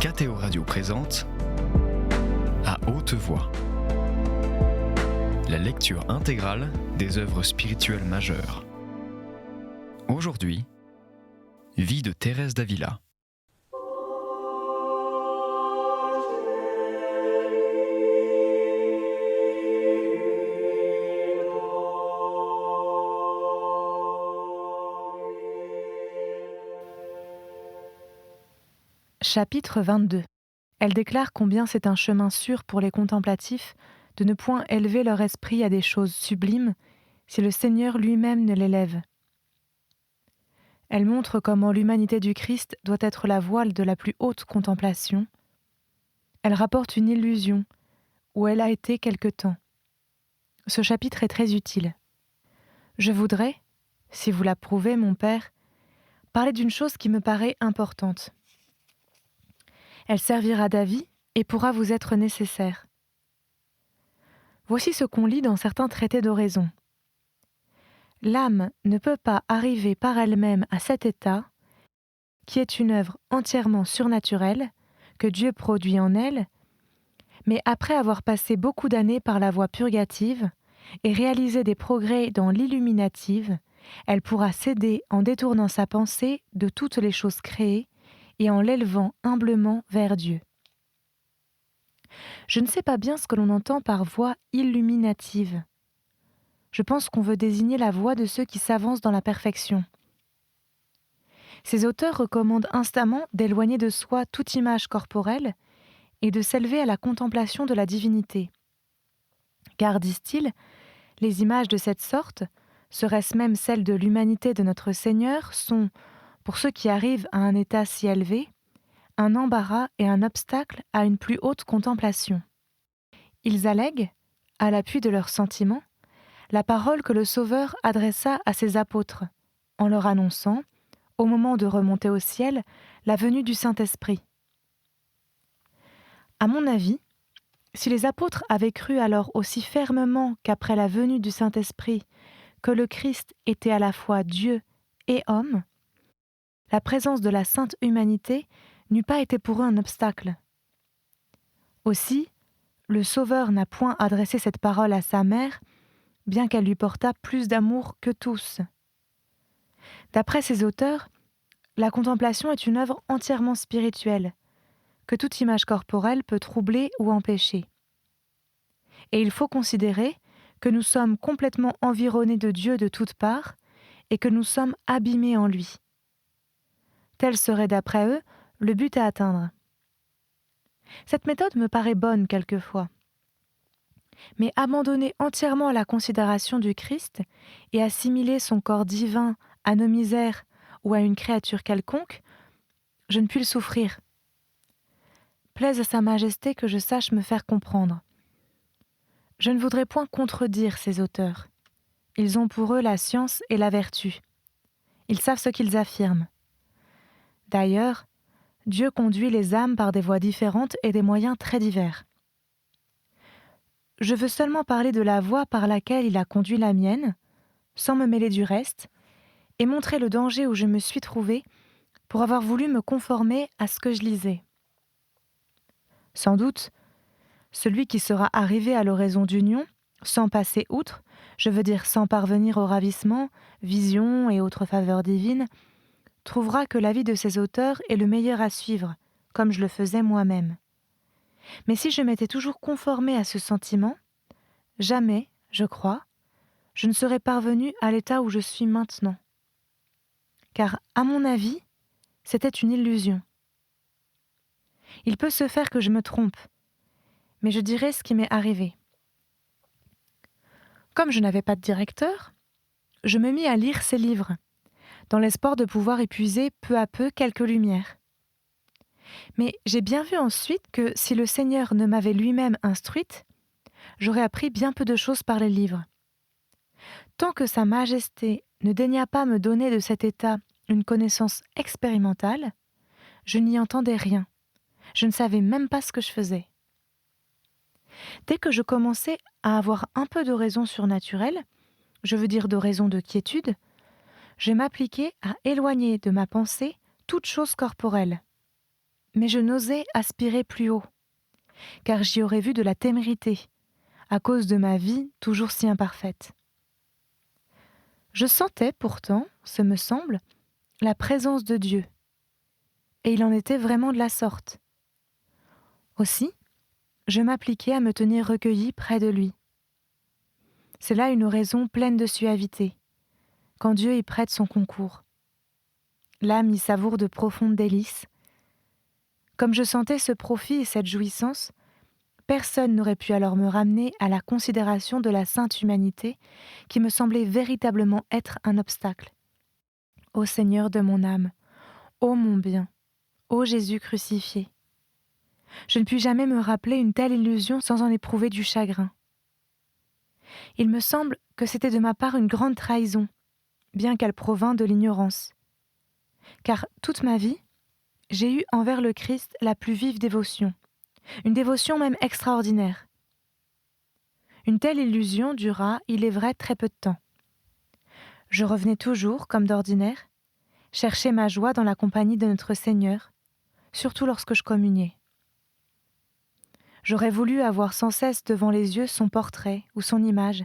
KTO Radio présente À haute voix, la lecture intégrale des œuvres spirituelles majeures. Aujourd'hui, Vie de Thérèse d'Avila. Chapitre 22. Elle déclare combien c'est un chemin sûr pour les contemplatifs de ne point élever leur esprit à des choses sublimes si le Seigneur lui-même ne l'élève. Elle montre comment l'humanité du Christ doit être la voile de la plus haute contemplation. Elle rapporte une illusion où elle a été quelque temps. Ce chapitre est très utile. Je voudrais, si vous l'approuvez, mon Père, parler d'une chose qui me paraît importante. Elle servira d'avis et pourra vous être nécessaire. Voici ce qu'on lit dans certains traités d'oraison. L'âme ne peut pas arriver par elle-même à cet état, qui est une œuvre entièrement surnaturelle, que Dieu produit en elle, mais après avoir passé beaucoup d'années par la voie purgative et réalisé des progrès dans l'illuminative, elle pourra céder en détournant sa pensée de toutes les choses créées et en l'élevant humblement vers Dieu. Je ne sais pas bien ce que l'on entend par voie illuminative. Je pense qu'on veut désigner la voie de ceux qui s'avancent dans la perfection. Ces auteurs recommandent instamment d'éloigner de soi toute image corporelle et de s'élever à la contemplation de la divinité. Car, disent-ils, les images de cette sorte, serait-ce même celles de l'humanité de notre Seigneur, sont, pour ceux qui arrivent à un état si élevé, un embarras et un obstacle à une plus haute contemplation. Ils allèguent, à l'appui de leurs sentiments, la parole que le Sauveur adressa à ses apôtres, en leur annonçant, au moment de remonter au ciel, la venue du Saint-Esprit. À mon avis, si les apôtres avaient cru alors aussi fermement qu'après la venue du Saint-Esprit, que le Christ était à la fois Dieu et homme, la présence de la sainte humanité n'eût pas été pour eux un obstacle. Aussi, le Sauveur n'a point adressé cette parole à sa mère, bien qu'elle lui portât plus d'amour que tous. D'après ces auteurs, la contemplation est une œuvre entièrement spirituelle, que toute image corporelle peut troubler ou empêcher. Et il faut considérer que nous sommes complètement environnés de Dieu de toutes parts et que nous sommes abîmés en lui. Tel serait d'après eux le but à atteindre. Cette méthode me paraît bonne quelquefois. Mais abandonner entièrement la considération du Christ et assimiler son corps divin à nos misères ou à une créature quelconque, je ne puis le souffrir. Plaise à sa majesté que je sache me faire comprendre. Je ne voudrais point contredire ces auteurs. Ils ont pour eux la science et la vertu. Ils savent ce qu'ils affirment. D'ailleurs, Dieu conduit les âmes par des voies différentes et des moyens très divers. Je veux seulement parler de la voie par laquelle il a conduit la mienne, sans me mêler du reste, et montrer le danger où je me suis trouvée pour avoir voulu me conformer à ce que je lisais. Sans doute, celui qui sera arrivé à l'oraison d'union, sans passer outre, je veux dire sans parvenir au ravissement, vision et autres faveurs divines, trouvera que l'avis de ces auteurs est le meilleur à suivre, comme je le faisais moi-même. Mais si je m'étais toujours conformée à ce sentiment, jamais, je crois, je ne serais parvenue à l'état où je suis maintenant. Car, à mon avis, c'était une illusion. Il peut se faire que je me trompe, mais je dirai ce qui m'est arrivé. Comme je n'avais pas de directeur, je me mis à lire ces livres, dans l'espoir de pouvoir épuiser peu à peu quelques lumières. Mais j'ai bien vu ensuite que si le Seigneur ne m'avait lui-même instruite, j'aurais appris bien peu de choses par les livres. Tant que Sa Majesté ne daigna pas me donner de cet état une connaissance expérimentale, je n'y entendais rien. Je ne savais même pas ce que je faisais. Dès que je commençais à avoir un peu de raison surnaturelle, je veux dire de raison de quiétude, je m'appliquais à éloigner de ma pensée toute chose corporelle. mais je n'osais aspirer plus haut, car j'y aurais vu de la témérité, à cause de ma vie toujours si imparfaite. Je sentais pourtant, ce me semble, la présence de Dieu, et il en était vraiment de la sorte. Aussi, je m'appliquais à me tenir recueillie près de lui. C'est là une oraison pleine de suavité, quand Dieu y prête son concours. L'âme y savoure de profondes délices. Comme je sentais ce profit et cette jouissance, personne n'aurait pu alors me ramener à la considération de la sainte humanité qui me semblait véritablement être un obstacle. Ô Seigneur de mon âme, ô mon bien, ô Jésus crucifié, je ne puis jamais me rappeler une telle illusion sans en éprouver du chagrin. Il me semble que c'était de ma part une grande trahison, bien qu'elle provînt de l'ignorance. Car toute ma vie, j'ai eu envers le Christ la plus vive dévotion, une dévotion même extraordinaire. Une telle illusion dura, il est vrai, très peu de temps. Je revenais toujours, comme d'ordinaire, chercher ma joie dans la compagnie de notre Seigneur, surtout lorsque je communiais. J'aurais voulu avoir sans cesse devant les yeux son portrait ou son image,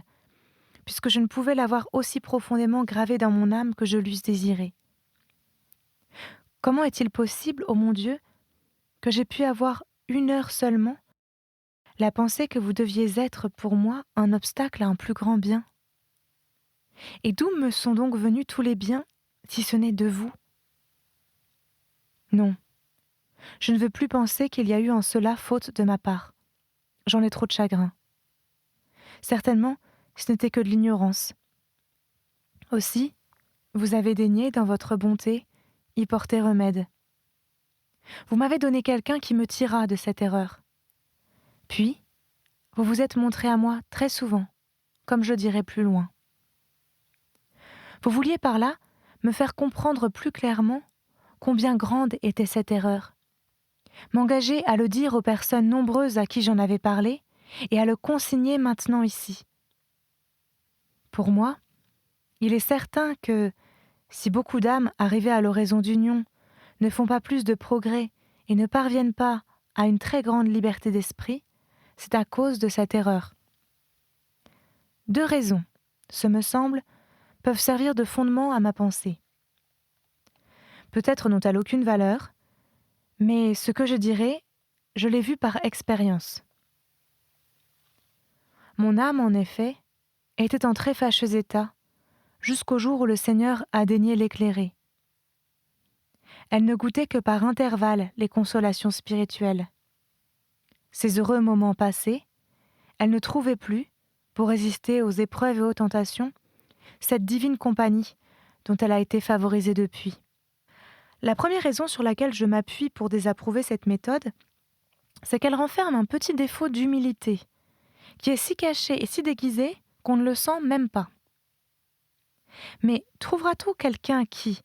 puisque je ne pouvais l'avoir aussi profondément gravé dans mon âme que je l'eusse désiré. Comment est-il possible, ô mon Dieu, que j'ai pu avoir 1 heure seulement la pensée que vous deviez être pour moi un obstacle à un plus grand bien? Et d'où me sont donc venus tous les biens, si ce n'est de vous? Non, je ne veux plus penser qu'il y a eu en cela faute de ma part. J'en ai trop de chagrin. Certainement, ce n'était que de l'ignorance. Aussi, vous avez daigné, dans votre bonté, y porter remède. Vous m'avez donné quelqu'un qui me tira de cette erreur. Puis, vous vous êtes montré à moi très souvent, comme je dirai plus loin. Vous vouliez par là me faire comprendre plus clairement combien grande était cette erreur, m'engager à le dire aux personnes nombreuses à qui j'en avais parlé et à le consigner maintenant ici. Pour moi, il est certain que, si beaucoup d'âmes arrivées à l'oraison d'union ne font pas plus de progrès et ne parviennent pas à une très grande liberté d'esprit, c'est à cause de cette erreur. 2 raisons, ce me semble, peuvent servir de fondement à ma pensée. Peut-être n'ont-elles aucune valeur, mais ce que je dirai, je l'ai vu par expérience. Mon âme, en effet, était en très fâcheux état, jusqu'au jour où le Seigneur a daigné l'éclairer. Elle ne goûtait que par intervalles les consolations spirituelles. Ces heureux moments passés, elle ne trouvait plus, pour résister aux épreuves et aux tentations, cette divine compagnie dont elle a été favorisée depuis. La première raison sur laquelle je m'appuie pour désapprouver cette méthode, c'est qu'elle renferme un petit défaut d'humilité, qui est si caché et si déguisé qu'on ne le sent même pas. Mais trouvera-t-on quelqu'un qui,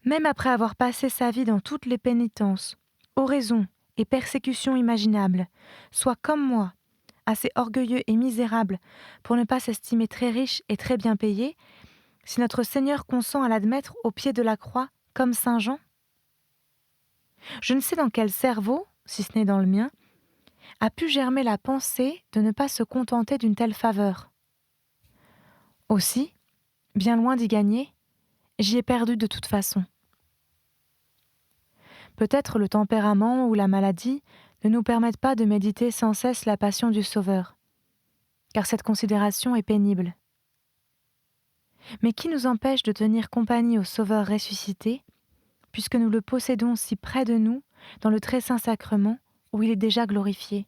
même après avoir passé sa vie dans toutes les pénitences, oraisons et persécutions imaginables, soit comme moi, assez orgueilleux et misérable pour ne pas s'estimer très riche et très bien payé, si notre Seigneur consent à l'admettre au pied de la croix comme saint Jean? Je ne sais dans quel cerveau, si ce n'est dans le mien, a pu germer la pensée de ne pas se contenter d'une telle faveur. Aussi, bien loin d'y gagner, j'y ai perdu de toute façon. Peut-être le tempérament ou la maladie ne nous permettent pas de méditer sans cesse la passion du Sauveur, car cette considération est pénible. Mais qui nous empêche de tenir compagnie au Sauveur ressuscité, puisque nous le possédons si près de nous dans le très saint sacrement où il est déjà glorifié?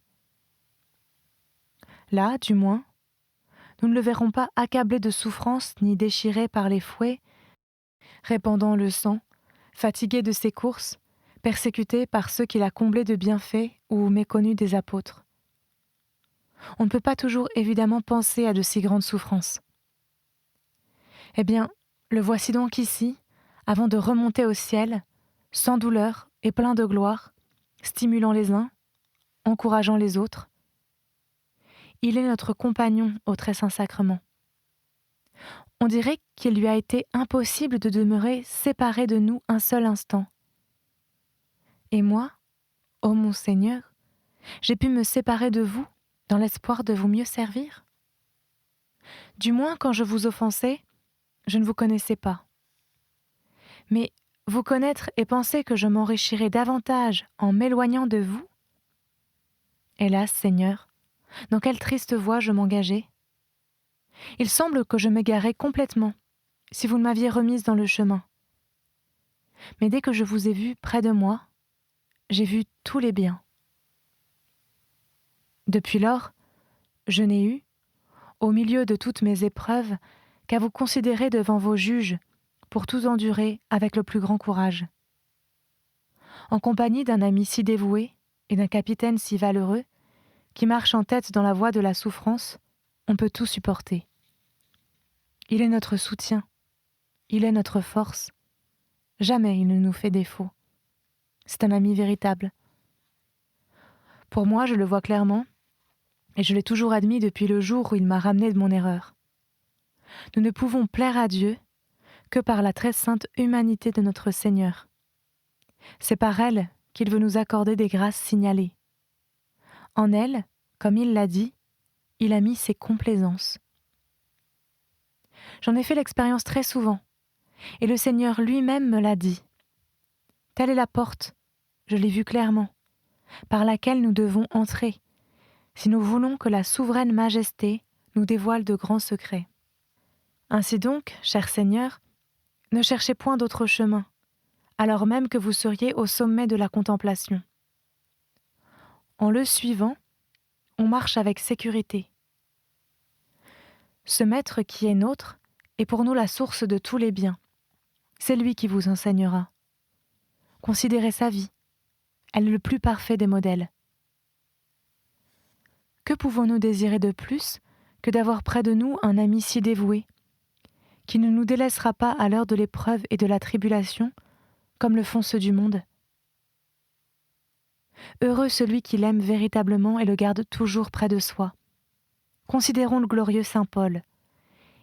Là, du moins, nous ne le verrons pas accablé de souffrances ni déchiré par les fouets, répandant le sang, fatigué de ses courses, persécuté par ceux qu'il a comblés de bienfaits ou méconnus des apôtres. On ne peut pas toujours évidemment penser à de si grandes souffrances. Eh bien, le voici donc ici, avant de remonter au ciel, sans douleur et plein de gloire, stimulant les uns, encourageant les autres. Il est notre compagnon au très saint sacrement. On dirait qu'il lui a été impossible de demeurer séparé de nous un seul instant. Et moi, Ô mon Seigneur, j'ai pu me séparer de vous dans l'espoir de vous mieux servir? Du moins, quand je vous offensais, je ne vous connaissais pas. Mais vous connaître et penser que je m'enrichirais davantage en m'éloignant de vous? Hélas, Seigneur, dans quelle triste voie je m'engageais? Il semble que je m'égarais complètement, si vous ne m'aviez remise dans le chemin. Mais dès que je vous ai vu près de moi, j'ai vu tous les biens. Depuis lors, je n'ai eu, au milieu de toutes mes épreuves, qu'à vous considérer devant vos juges, pour tout endurer avec le plus grand courage. En compagnie d'un ami si dévoué et d'un capitaine si valeureux, qui marche en tête dans la voie de la souffrance, on peut tout supporter. Il est notre soutien, il est notre force. Jamais il ne nous fait défaut. C'est un ami véritable. Pour moi, je le vois clairement, et je l'ai toujours admis depuis le jour où il m'a ramené de mon erreur. Nous ne pouvons plaire à Dieu que par la très sainte humanité de notre Seigneur. C'est par elle qu'il veut nous accorder des grâces signalées. En elle, comme il l'a dit, il a mis ses complaisances. J'en ai fait l'expérience très souvent, et le Seigneur lui-même me l'a dit. Telle est la porte, je l'ai vue clairement, par laquelle nous devons entrer, si nous voulons que la souveraine majesté nous dévoile de grands secrets. Ainsi donc, cher Seigneur, ne cherchez point d'autre chemin, alors même que vous seriez au sommet de la contemplation. En le suivant, on marche avec sécurité. Ce Maître qui est nôtre est pour nous la source de tous les biens. C'est lui qui vous enseignera. Considérez sa vie. Elle est le plus parfait des modèles. Que pouvons-nous désirer de plus que d'avoir près de nous un ami si dévoué, qui ne nous délaissera pas à l'heure de l'épreuve et de la tribulation, comme le font ceux du monde? Heureux celui qui l'aime véritablement et le garde toujours près de soi. Considérons le glorieux saint Paul.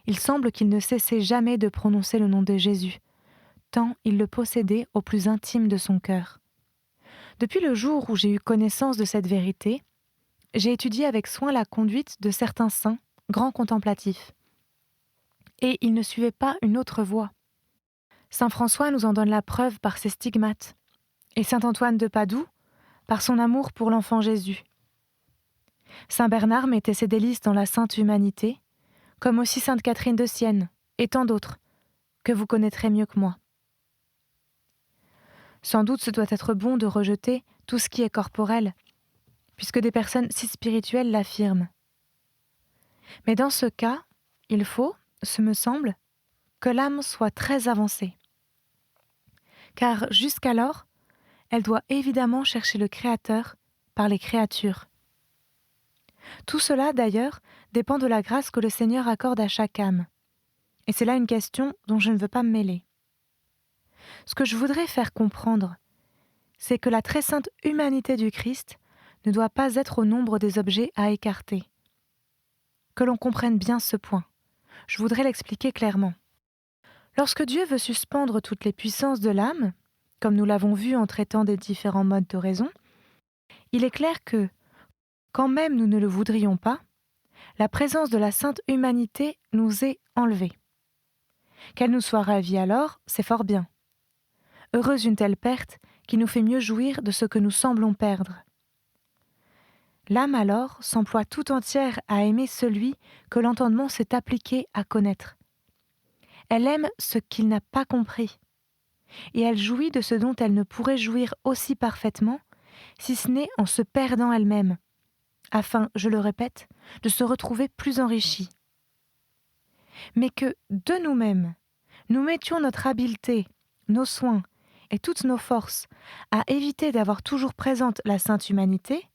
Il semble qu'il ne cessait jamais de prononcer le nom de Jésus, tant il le possédait au plus intime de son cœur. Depuis le jour où j'ai eu connaissance de cette vérité, j'ai étudié avec soin la conduite de certains saints, grands contemplatifs. Et ils ne suivaient pas une autre voie. Saint François nous en donne la preuve par ses stigmates, et saint Antoine de Padoue par son amour pour l'enfant Jésus. Saint Bernard mettait ses délices dans la sainte humanité, comme aussi sainte Catherine de Sienne, et tant d'autres, que vous connaîtrez mieux que moi. Sans doute ce doit être bon de rejeter tout ce qui est corporel, puisque des personnes si spirituelles l'affirment. Mais dans ce cas, il faut, ce me semble, que l'âme soit très avancée. Car jusqu'alors, elle doit évidemment chercher le Créateur par les créatures. Tout cela, d'ailleurs, dépend de la grâce que le Seigneur accorde à chaque âme. Et c'est là une question dont je ne veux pas me mêler. Ce que je voudrais faire comprendre, c'est que la très sainte humanité du Christ ne doit pas être au nombre des objets à écarter. Que l'on comprenne bien ce point. Je voudrais l'expliquer clairement. Lorsque Dieu veut suspendre toutes les puissances de l'âme, comme nous l'avons vu en traitant des différents modes d'oraison, il est clair que, quand même nous ne le voudrions pas, la présence de la sainte humanité nous est enlevée. Qu'elle nous soit ravie alors, c'est fort bien. Heureuse une telle perte qui nous fait mieux jouir de ce que nous semblons perdre. L'âme alors s'emploie tout entière à aimer celui que l'entendement s'est appliqué à connaître. Elle aime ce qu'il n'a pas compris, et elle jouit de ce dont elle ne pourrait jouir aussi parfaitement, si ce n'est en se perdant elle-même, afin, je le répète, de se retrouver plus enrichie. Mais que, de nous-mêmes, nous mettions notre habileté, nos soins et toutes nos forces à éviter d'avoir toujours présente la sainte humanité,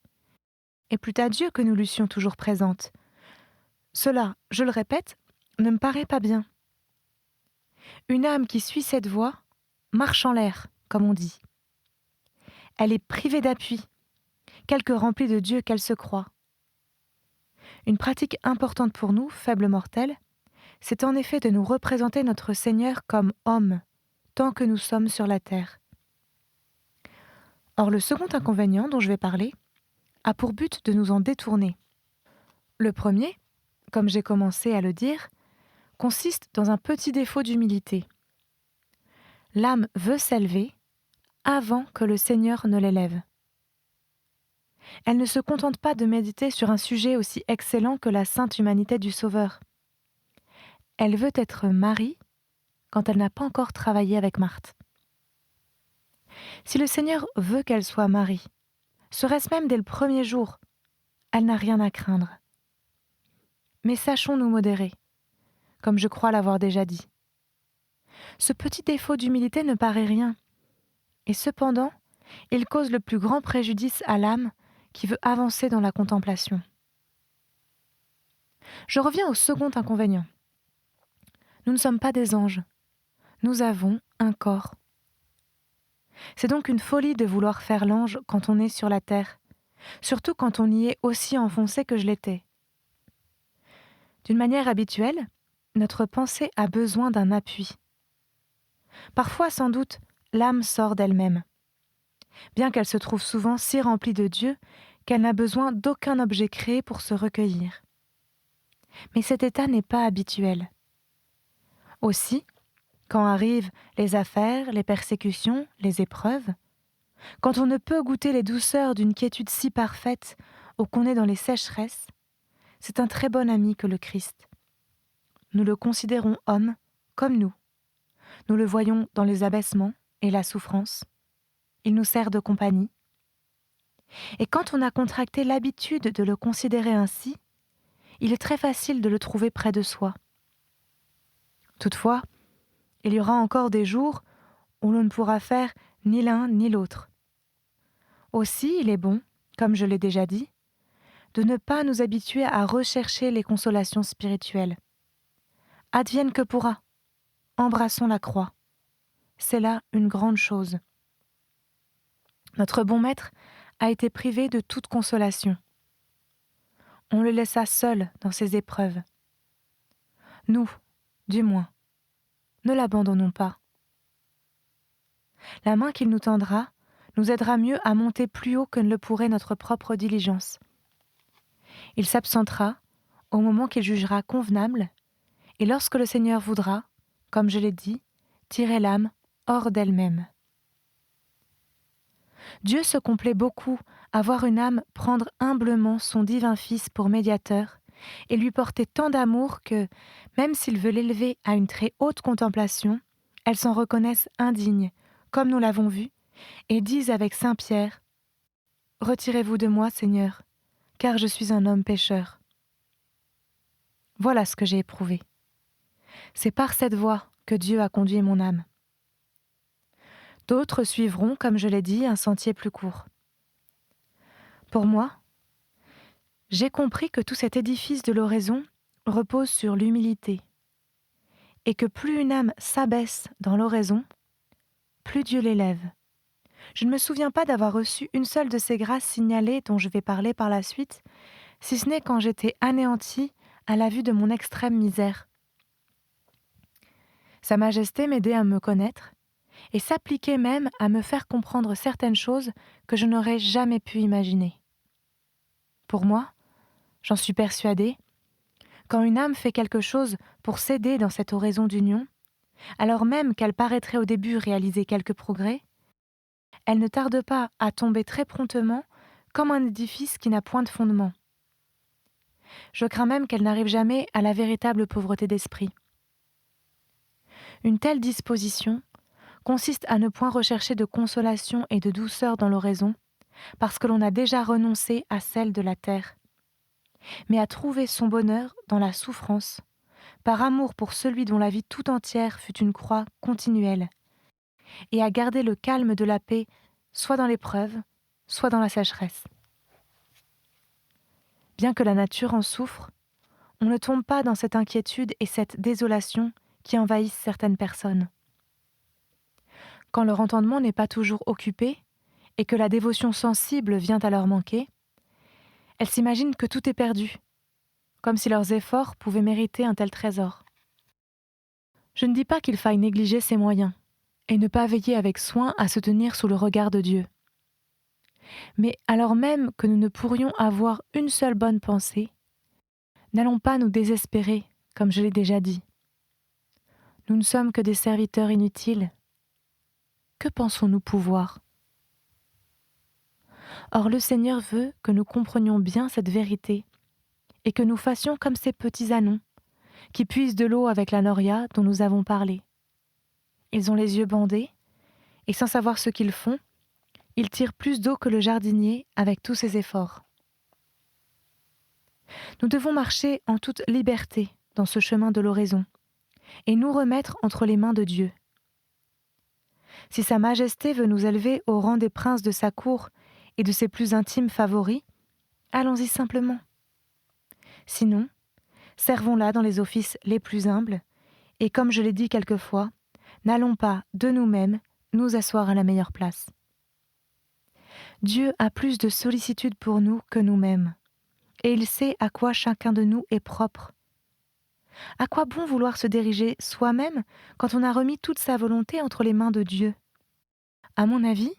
et plût à Dieu que nous l'eussions toujours présente. Cela, je le répète, ne me paraît pas bien. Une âme qui suit cette voie marche en l'air, comme on dit. Elle est privée d'appui, quelque remplie de Dieu qu'elle se croit. Une pratique importante pour nous, faibles mortels, c'est en effet de nous représenter notre Seigneur comme homme, tant que nous sommes sur la terre. Or, le second inconvénient dont je vais parler a pour but de nous en détourner. Le premier, comme j'ai commencé à le dire, consiste dans un petit défaut d'humilité. L'âme veut s'élever avant que le Seigneur ne l'élève. Elle ne se contente pas de méditer sur un sujet aussi excellent que la sainte humanité du Sauveur. Elle veut être Marie quand elle n'a pas encore travaillé avec Marthe. Si le Seigneur veut qu'elle soit Marie, serait-ce même dès le premier jour, elle n'a rien à craindre. Mais sachons nous modérer, comme je crois l'avoir déjà dit. Ce petit défaut d'humilité ne paraît rien, et cependant, il cause le plus grand préjudice à l'âme qui veut avancer dans la contemplation. Je reviens au second inconvénient. Nous ne sommes pas des anges. Nous avons un corps. C'est donc une folie de vouloir faire l'ange quand on est sur la terre, surtout quand on y est aussi enfoncé que je l'étais. D'une manière habituelle, notre pensée a besoin d'un appui. Parfois, sans doute, l'âme sort d'elle-même, bien qu'elle se trouve souvent si remplie de Dieu qu'elle n'a besoin d'aucun objet créé pour se recueillir. Mais cet état n'est pas habituel. Aussi, quand arrivent les affaires, les persécutions, les épreuves, quand on ne peut goûter les douceurs d'une quiétude si parfaite ou qu'on est dans les sécheresses, c'est un très bon ami que le Christ. Nous le considérons homme comme nous. Nous le voyons dans les abaissements et la souffrance. Il nous sert de compagnie. Et quand on a contracté l'habitude de le considérer ainsi, il est très facile de le trouver près de soi. Toutefois, il y aura encore des jours où l'on ne pourra faire ni l'un ni l'autre. Aussi, il est bon, comme je l'ai déjà dit, de ne pas nous habituer à rechercher les consolations spirituelles. Advienne que pourra, embrassons la croix. C'est là une grande chose. Notre bon maître a été privé de toute consolation. On le laissa seul dans ses épreuves. Nous, du moins, ne l'abandonnons pas. La main qu'il nous tendra nous aidera mieux à monter plus haut que ne le pourrait notre propre diligence. Il s'absentera au moment qu'il jugera convenable, et lorsque le Seigneur voudra, comme je l'ai dit, tirer l'âme hors d'elle-même. Dieu se complaît beaucoup à voir une âme prendre humblement son divin Fils pour médiateur et lui porter tant d'amour que, même s'il veut l'élever à une très haute contemplation, elle s'en reconnaisse indigne, comme nous l'avons vu, et dise avec saint Pierre « Retirez-vous de moi, Seigneur, car je suis un homme pécheur. » Voilà ce que j'ai éprouvé. C'est par cette voie que Dieu a conduit mon âme. D'autres suivront, comme je l'ai dit, un sentier plus court. Pour moi, j'ai compris que tout cet édifice de l'oraison repose sur l'humilité, et que plus une âme s'abaisse dans l'oraison, plus Dieu l'élève. Je ne me souviens pas d'avoir reçu une seule de ces grâces signalées dont je vais parler par la suite, si ce n'est quand j'étais anéantie à la vue de mon extrême misère. Sa Majesté m'aidait à me connaître, et s'appliquait même à me faire comprendre certaines choses que je n'aurais jamais pu imaginer. Pour moi, j'en suis persuadée, quand une âme fait quelque chose pour s'aider dans cette oraison d'union, alors même qu'elle paraîtrait au début réaliser quelques progrès, elle ne tarde pas à tomber très promptement comme un édifice qui n'a point de fondement. Je crains même qu'elle n'arrive jamais à la véritable pauvreté d'esprit. Une telle disposition consiste à ne point rechercher de consolation et de douceur dans l'oraison, parce que l'on a déjà renoncé à celle de la terre, mais à trouver son bonheur dans la souffrance, par amour pour celui dont la vie tout entière fut une croix continuelle, et à garder le calme de la paix soit dans l'épreuve, soit dans la sécheresse. Bien que la nature en souffre, on ne tombe pas dans cette inquiétude et cette désolation qui envahissent certaines personnes. Quand leur entendement n'est pas toujours occupé et que la dévotion sensible vient à leur manquer, elles s'imaginent que tout est perdu, comme si leurs efforts pouvaient mériter un tel trésor. Je ne dis pas qu'il faille négliger ses moyens et ne pas veiller avec soin à se tenir sous le regard de Dieu. Mais alors même que nous ne pourrions avoir une seule bonne pensée, n'allons pas nous désespérer, comme je l'ai déjà dit. Nous ne sommes que des serviteurs inutiles. Que pensons-nous pouvoir ? Or le Seigneur veut que nous comprenions bien cette vérité et que nous fassions comme ces petits ânons qui puisent de l'eau avec la noria dont nous avons parlé. Ils ont les yeux bandés et sans savoir ce qu'ils font, ils tirent plus d'eau que le jardinier avec tous ses efforts. Nous devons marcher en toute liberté dans ce chemin de l'oraison et nous remettre entre les mains de Dieu. Si Sa Majesté veut nous élever au rang des princes de sa cour et de ses plus intimes favoris, allons-y simplement. Sinon, servons-la dans les offices les plus humbles et comme je l'ai dit quelquefois, n'allons pas de nous-mêmes nous asseoir à la meilleure place. Dieu a plus de sollicitude pour nous que nous-mêmes, et il sait à quoi chacun de nous est propre. À quoi bon vouloir se diriger soi-même quand on a remis toute sa volonté entre les mains de Dieu ? À mon avis,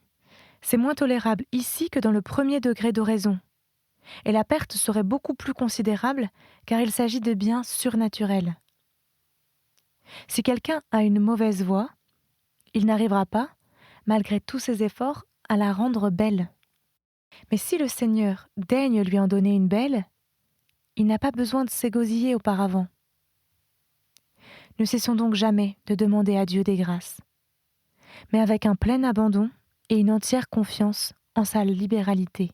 c'est moins tolérable ici que dans le premier degré d'oraison, et la perte serait beaucoup plus considérable car il s'agit de biens surnaturels. Si quelqu'un a une mauvaise voix, il n'arrivera pas, malgré tous ses efforts, à la rendre belle. Mais si le Seigneur daigne lui en donner une belle, il n'a pas besoin de s'égosiller auparavant. Ne cessons donc jamais de demander à Dieu des grâces, mais avec un plein abandon et une entière confiance en sa libéralité.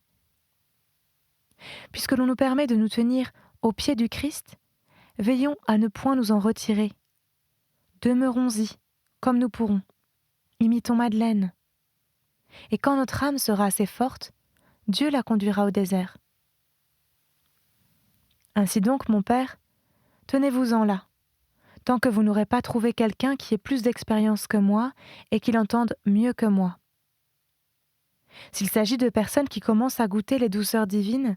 Puisque l'on nous permet de nous tenir au pied du Christ, veillons à ne point nous en retirer. Demeurons-y, comme nous pourrons. Imitons Madeleine. Et quand notre âme sera assez forte, Dieu la conduira au désert. Ainsi donc, mon Père, tenez-vous-en là, tant que vous n'aurez pas trouvé quelqu'un qui ait plus d'expérience que moi et qui l'entende mieux que moi. S'il s'agit de personnes qui commencent à goûter les douceurs divines,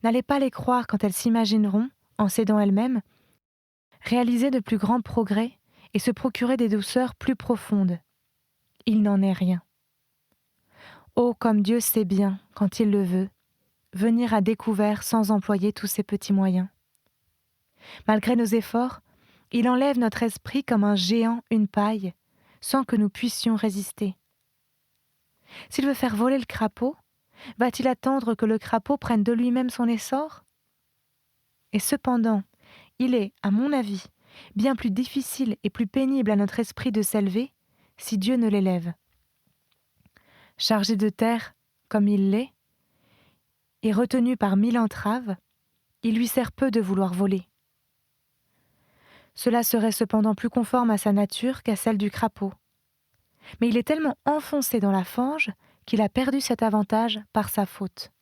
n'allez pas les croire quand elles s'imagineront, en s'aidant elles-mêmes, réaliser de plus grands progrès et se procurer des douceurs plus profondes. Il n'en est rien. Oh, comme Dieu sait bien, quand il le veut, venir à découvert sans employer tous ces petits moyens. Malgré nos efforts, il enlève notre esprit comme un géant une paille, sans que nous puissions résister. S'il veut faire voler le crapaud, va-t-il attendre que le crapaud prenne de lui-même son essor ? Et cependant, il est, à mon avis, bien plus difficile et plus pénible à notre esprit de s'élever si Dieu ne l'élève. Chargé de terre, comme il l'est, et retenu par 1000 entraves, il lui sert peu de vouloir voler. Cela serait cependant plus conforme à sa nature qu'à celle du crapaud. Mais il est tellement enfoncé dans la fange qu'il a perdu cet avantage par sa faute.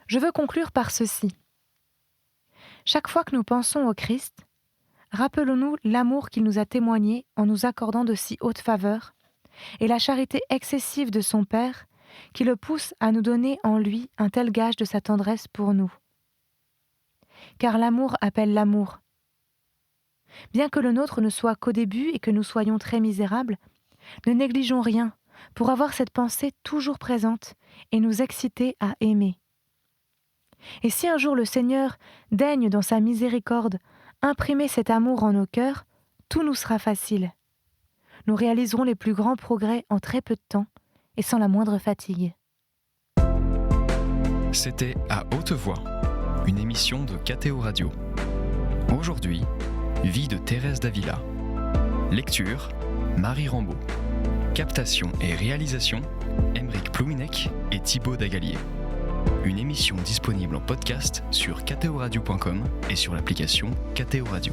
Je veux conclure par ceci. Chaque fois que nous pensons au Christ, rappelons-nous l'amour qu'il nous a témoigné en nous accordant de si hautes faveurs, et la charité excessive de son Père qui le pousse à nous donner en lui un tel gage de sa tendresse pour nous. Car l'amour appelle l'amour. Bien que le nôtre ne soit qu'au début et que nous soyons très misérables, ne négligeons rien pour avoir cette pensée toujours présente et nous exciter à aimer. Et si un jour le Seigneur daigne dans sa miséricorde imprimer cet amour en nos cœurs, tout nous sera facile. Nous réaliserons les plus grands progrès en très peu de temps et sans la moindre fatigue. C'était À haute voix, une émission de KTO Radio. Aujourd'hui, vie de Thérèse d'Avila. Lecture, Marie Rambaud. Captation et réalisation, Aymeric Plouminec et Thibaut Dagalier. Une émission disponible en podcast sur ktoradio.com et sur l'application KTO Radio.